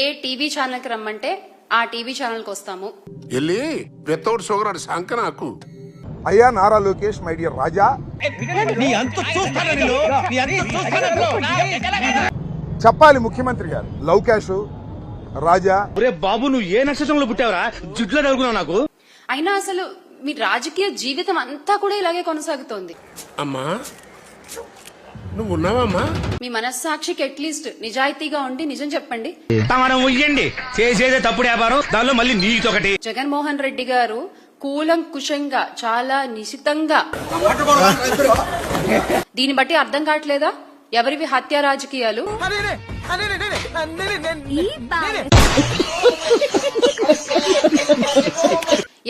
ఏ TV channel కి రమ్మంటే ఆ టీవీ ఛానల్ కి వస్తాము. వెళ్ళి వితౌట్ షుగర్ శంక నాకు అయ్యా నారా లోకేష్ మై డియర్ రాజా చెప్పాలి ముఖ్యమంత్రి గారు లౌకేష్ రాజా బాబు నువ్వు ఏ నక్షత్రంలో పుట్టావరా జుట్లో నలుగున్నావు నాకు. అయినా అసలు మీ రాజకీయ జీవితం అంతా కూడా ఇలాగే కొనసాగుతోంది. అమ్మా నువ్వు ఉన్నావమ్మా? మీ మనస్సాక్షికి అట్లీస్ట్ నిజాయితీగా ఉండి నిజం చెప్పండి. మనం ఉయ్యండి చేసేదే తప్పుడు వ్యాపారం, దానిలో మళ్ళీ నీతొకటి. జగన్మోహన్ రెడ్డి గారు కూలంకుషంగా చాలా నిశితంగా దీన్ని బట్టి అర్థం కావట్లేదా ఎవరివి హత్య రాజకీయాలు?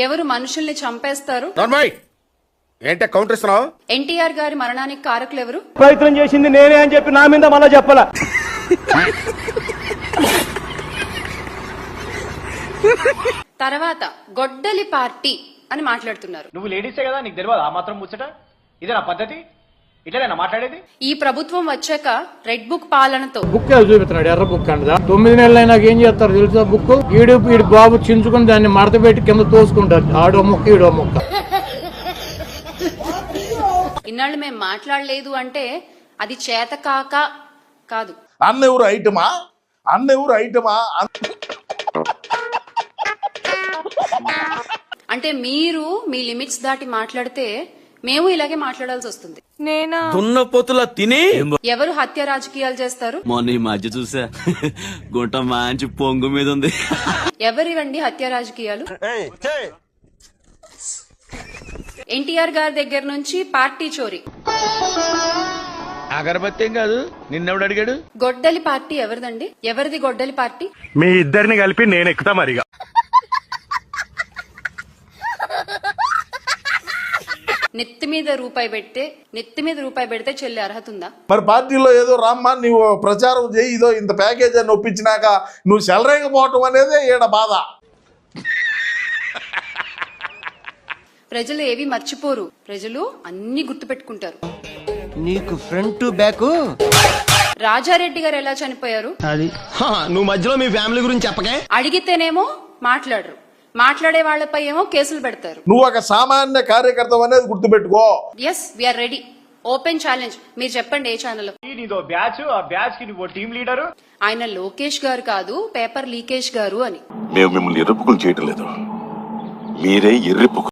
ఎవరు మనుషుల్ని చంపేస్తారు? ఏంటే కౌంటర్ ఇస్తున్నావు? ఎన్టీఆర్ గారి మరణానికి కారకులు ఎవరు? ప్రయత్నం చేసింది నేనే అని చెప్పి నా మీద మళ్ళా చెప్పాల. తర్వాత గొడ్డలి పార్టీ అని మాట్లాడుతున్నారు. నువ్వు లేడీసే కదా, నీకు తెలియదు ఆ మాత్రం ముచ్చట? ఇదే నా పద్ధతి, ఇట్లా మాట్లాడేది. ఈ ప్రభుత్వం వచ్చాక రెడ్ బుక్ పాలనతో బుక్ చూపిస్తున్నాడు, ఎర్ర బుక్ అంటదా. 9 నెలలు అయినాక ఏం చేస్తారు తెలుసా? బుక్ ఈడు బాబు చించుకుని దాన్ని మడత పెట్టి కింద తోసుకుంటారు. ఆడో ముక్క ఈడో ముక్క. ఇన్నాళ్ళు మేము మాట్లాడలేదు అంటే అది చేత కాక కాదు. అన్నెవరు ఐటమా అంటే మీరు మీ లిమిట్స్ దాటి మాట్లాడితే మేము ఇలాగే మాట్లాడాల్సి వస్తుంది. దున్నపోతులా తిని ఎవరు హత్య రాజకీయాలు చేస్తారు? మొన్న ఈ మధ్య చూసా, గుంట మంచి పొంగు మీద ఉంది. ఎవరివండి హత్య రాజకీయాలు? ఎన్టీఆర్ గారి దగ్గర నుంచి పార్టీ చోరీ. అగరబత్తి ఏం కాదు, నిన్నెవడు అడిగాడు? గొడ్డలి పార్టీ ఎవరిదండి? ఎవరిది గొడ్డలి పార్టీ? మీ ఇద్దరిని కలిపి నేను ఎక్కుతా మరిగా. నెత్తి మీద రూపాయి పెడితే చెల్లి అర్హత ఉందా? మరి పార్టీలో ఏదో రామ్మా నువ్వు ప్రచారం చేయి, ఇదో ఇంత ప్యాకేజ్ అని ఒప్పించినాక నువ్వు సెలరేకపోవటం అనేది ఈడ బాధ. ప్రజలు ఏవి మర్చిపోరు, ప్రజలు అన్ని గుర్తు పెట్టుకుంటారు. నీకు ఫ్రంట్ బ్యాక్. రాజారెడ్డి గారు ఎలా చనిపోయారు? నువ్వు మధ్యలో మీ ఫ్యామిలీ గురించి చెప్పకే. అడిగితేనేమో మాట్లాడరు, మాట్లాడే వాళ్ళపై ఏమో కేసులు పెడతారు. నువ్వు ఒక సామాన్య కార్యకర్త అనేది గుర్తుపెట్టుకో. Yes we are ready. Open challenge. మీరు చెప్పండి ఏ ఛానల్? నీదో బ్యాచ్, ఆ బ్యాచ్ కి నువ్వు టీం లీడర్. ఆయన లోకేష్ గారు కాదు, పేపర్ లీకేష్ గారు అని. మేము మిమ్మల్ని ఎర్రిపుకులు చేయటం లేదు, మీరే ఎర్రిపుకులు.